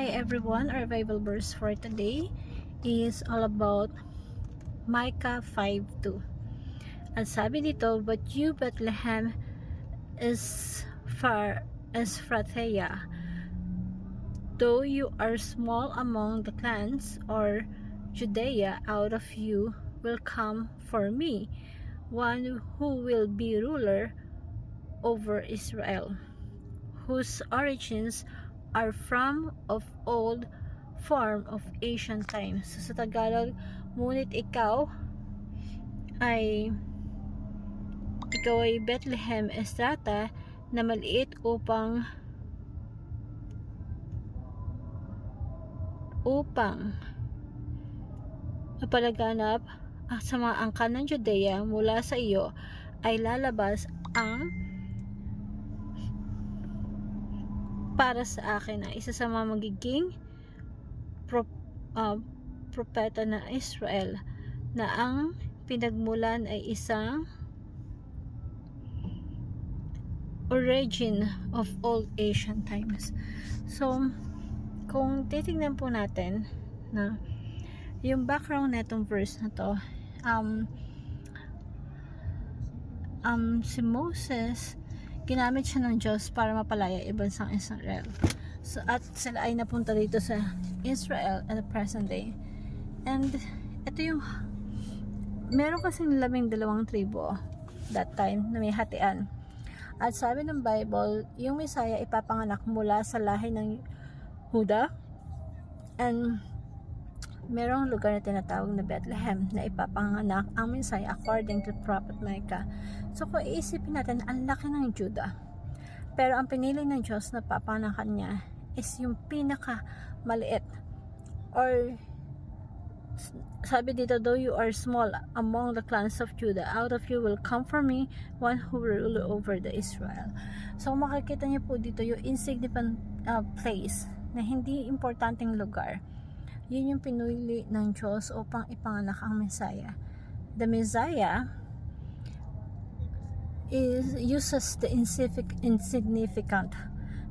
Hi everyone, our Bible verse for today is all about Micah 5:2. Ang sabi dito, "But you, Bethlehem, is far as Phrathia, though you are small among the clans, or Judea, out of you will come for me one who will be ruler over Israel, whose origins are from of old, form of ancient times." So, sa Tagalog, ngunit ay Bethlehem Estrata na maliit upang mapalaganap sa mga angkan ng Judea. Mula sa iyo ay lalabas ang para sa akin na isa sa mga magiging propeta na Israel, na ang pinagmulan ay isang origin of old Asian times. So, kung titingnan po natin na yung background netong verse na to, si Moses, ginamit siya ng Diyos para mapalaya ibansang Israel. So, at sila ay napunta dito sa Israel at the present day. And ito yung meron kasing 12 tribo that time na may hatian. At sabi ng Bible, yung Messiah ipapanganak mula sa lahi ng Huda, and merong lugar na tinatawag na Bethlehem na ipapanganak ang Messiah according to Prophet Micah. So kung iisipin natin, ang laki ng Judah, pero ang pinili ng Diyos na papanganakan niya is yung pinaka maliit, or sabi dito, "Though you are small among the clans of Judah, out of you will come for me one who will rule over the Israel." So makikita niyo po dito yung insignificant place na hindi importanteng lugar. Yun yung pinuli ng Diyos upang ipanganak ang Messiah. The Messiah uses the insignificant.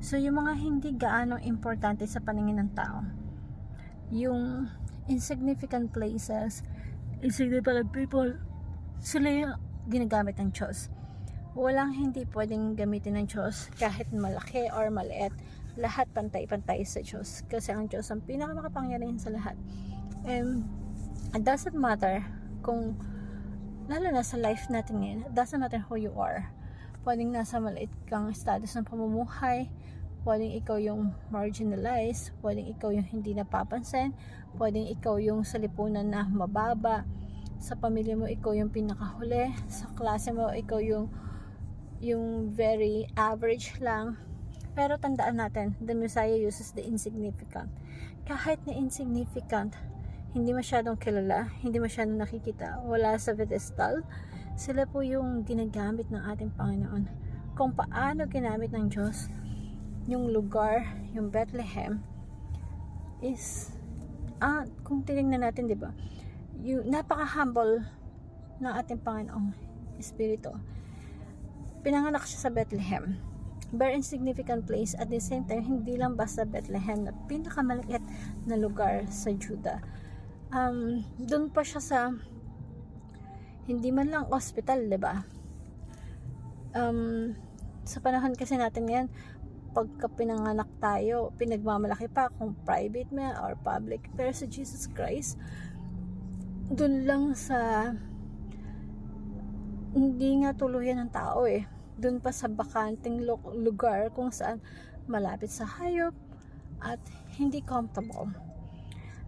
So yung mga hindi gaano importante sa paningin ng tao, yung insignificant places, insignificant people, sila yung ginagamit ng Diyos. Walang hindi pwedeng gamitin ng Diyos, kahit malaki or maliit. Lahat pantay-pantay sa Diyos, kasi ang Diyos ang pinakamakapangyarihan sa lahat. And it doesn't matter kung, lalo na sa life natin ngayon, it doesn't matter who you are. Pwedeng nasa maliit kang status ng pamumuhay, pwedeng ikaw yung marginalized, pwedeng ikaw yung hindi napapansin, pwedeng ikaw yung sa lipunan na mababa, sa pamilya mo ikaw yung pinakahuli, sa klase mo ikaw yung very average lang. Pero tandaan natin, the Messiah uses the insignificant. Kahit na insignificant, hindi masyadong kilala, hindi masyadong nakikita, wala sa pedestal, sila po yung ginagamit ng ating Panginoon. Kung paano ginamit ng Diyos yung lugar, yung Bethlehem, is kung tinignan natin, di ba, yung napaka-humble ng ating Panginoong Espiritu. Pinanganak siya sa Bethlehem, very insignificant place. At the same time, hindi lang basta Bethlehem na pinakamaliit na lugar sa Judah. Doon pa siya sa hindi man lang hospital, 'di ba? Sa panahon kasi natin ngayon, pagka pinanganak tayo, pinagmamalaki pa kung private man or public. Pero sa Jesus Christ, doon lang sa hindi nga tuluyan ng tao doon pa sa bakanting lugar kung saan malapit sa hayop at hindi comfortable.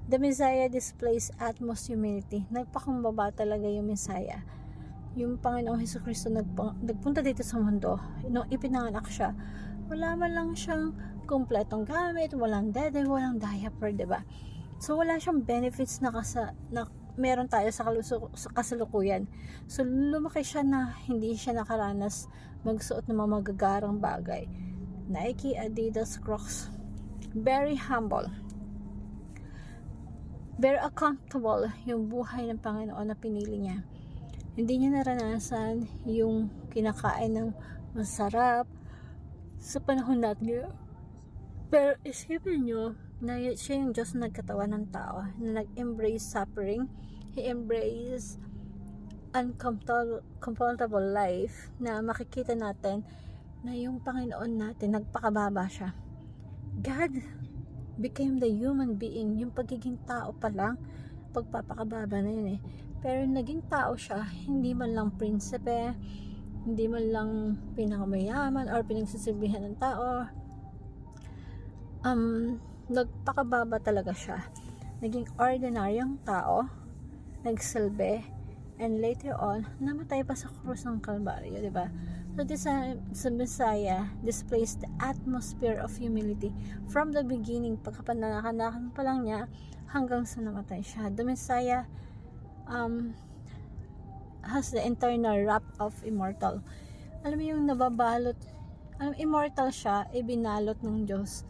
The Messiah displays utmost humility. Nagpakumbaba talaga yung Messiah. Yung Panginoong Hesukristo nagpunta dito sa mundo. Nung ipinanganak siya, wala man lang siyang kumpletong gamit, walang dede, walang diaper, diba? So wala siyang benefits na meron tayo sa kasalukuyan. So lumaki siya na hindi siya nakaranas magsuot ng mga magagarang bagay. Nike, Adidas, Crocs. Very humble, very accountable yung buhay ng Panginoon na pinili niya. Hindi niya naranasan yung kinakain ng masarap sa panahon natin. Pero isipin nyo, na siya yung Diyos na nagkatawan ng tao, na nag-embrace suffering. He embraced uncomfortable life, na makikita natin na yung Panginoon natin, nagpakababa siya. God became the human being. Yung pagiging tao pa lang, pagpapakababa na yun eh. Pero naging tao siya, hindi man lang prinsipe, hindi man lang pinakamayaman or pinagsisilbihan ng tao. Nagpakababa talaga siya. Naging ordinaryong tao, nagsilbi, and later on, namatay pa sa krus ng Kalbaryo, di ba? So this Messiah displays the atmosphere of humility from the beginning, pagkapananakan pa lang niya hanggang sa namatay siya. The Messiah has the internal wrap of immortal. Alam mo yung nababalot, immortal siya, ibinalot ng Diyos.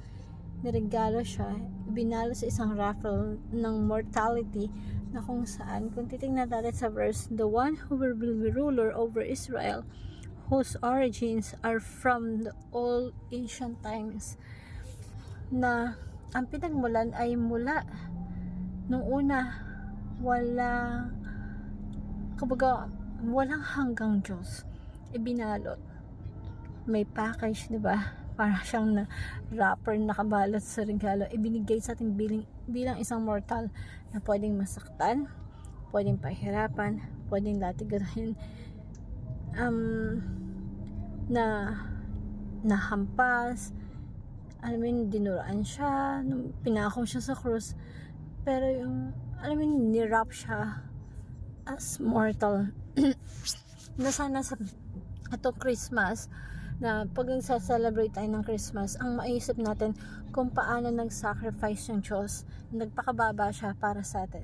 Niregalo siya, ibinalot sa isang raffle ng mortality, na kung saan, kung titingnan natin sa verse, the one who will be ruler over Israel, whose origins are from the old ancient times, na ang pinagmulan ay mula nung una, walang hanggang Diyos, ibinalot. May package, di ba? Para siyang na wrapper nakabalot sa regalo, ibinigay sa ating bilang isang mortal na pwedeng masaktan, pwedeng pahirapan, pwedeng latigahin, na nahampas, alam mo yun, dinuraan siya, pinako siya sa krus, pero yung, alam mo yun, nirap siya as mortal. Na sana sa atong Christmas, na pag nagsa-celebrate tayo ng Christmas, ang maisip natin kung paano nag-sacrifice yung Diyos, nagpakababa siya para sa atin.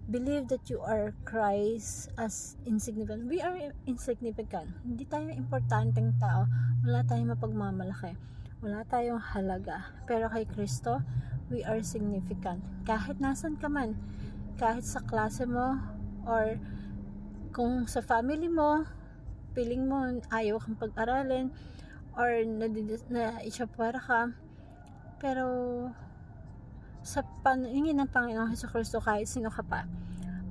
Believe that you are Christ as insignificant. We are insignificant. Hindi tayo importanteng tao. Wala tayong mapagmamalaki. Wala tayong halaga. Pero kay Kristo, we are significant. Kahit nasan ka man, kahit sa klase mo, or kung sa family mo, piling mo ayaw kang pag-aralin, or na-isyapwara ka, pero sa paningin ng Panginoong Jesucristo, kahit sino ka pa,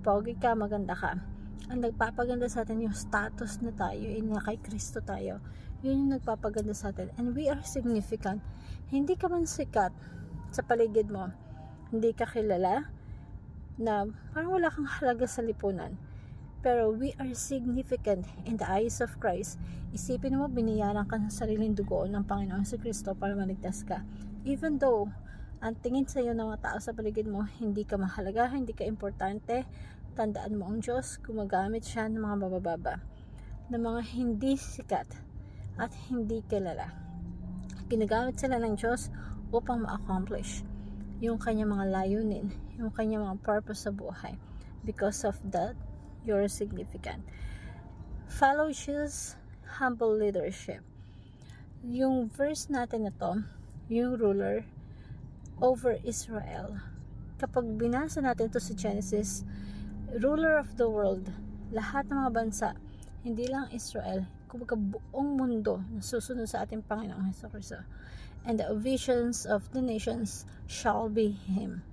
pogi ka, maganda ka, ang nagpapaganda sa atin yung status na tayo, na kay Kristo tayo, yun yung nagpapaganda sa atin, and we are significant. Hindi ka man sikat sa paligid mo, hindi ka kilala, na parang wala kang halaga sa lipunan, pero we are significant in the eyes of Christ. Isipin mo, biniyaran ka ng sariling dugo ng Panginoon si Kristo para maligtas ka. Even though ang tingin sa iyo ng mga tao sa paligid mo, hindi ka mahalaga, hindi ka importante, tandaan mo ang Diyos, gumagamit siya ng mga babababa, ng mga hindi sikat at hindi kilala. Ginagamit sila ng Diyos upang ma-accomplish yung kanyang mga layunin, yung kanyang mga purpose sa buhay. Because of that, you're significant. Follow Jesus' humble leadership. Yung verse natin na to, yung ruler over Israel. Kapag binasa natin to sa Genesis, ruler of the world, lahat ng mga bansa, hindi lang Israel, kumbaga buong mundo na susunod sa ating Panginoong Jesucristo. And the visions of the nations shall be Him.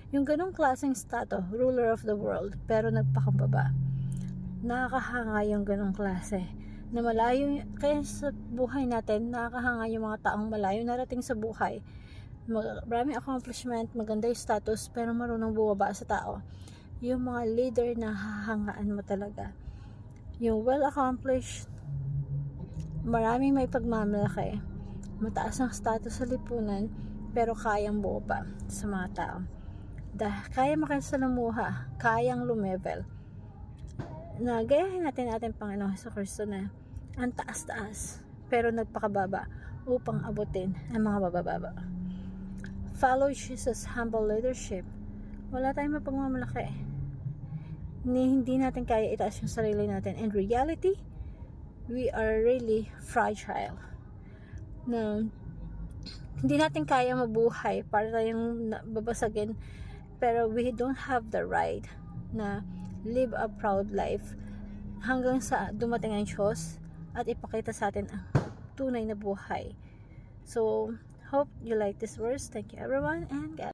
Yung ganong klaseng stato, ruler of the world, pero nagpakababa. Nakakahanga yung ganong klase. Na malayo, kaya sa buhay natin, nakakahanga yung mga taong malayo narating sa buhay. Maraming accomplishment, maganda yung status, pero marunong bumaba sa tao. Yung mga leader na hahangaan mo talaga. Yung well-accomplished, maraming may pagmamalaki, mataas ang status sa lipunan, pero kayang bumaba sa mga tao. Kaya makisalamuha, kayang lumevel, na gayahin natin ating Panginoon Jesucristo na ang taas-taas pero nagpakababa upang abutin ang mga babababa. Follow Jesus' humble leadership. Wala tayong mapagmamalaki, hindi natin kaya itaas yung sarili natin. In reality, we are really fragile, na hindi natin kaya mabuhay para tayong babasagin. Pero we don't have the right na live a proud life hanggang sa dumating ang Diyos at ipakita sa atin ang tunay na buhay. So, Hope you like this verse. Thank you everyone and God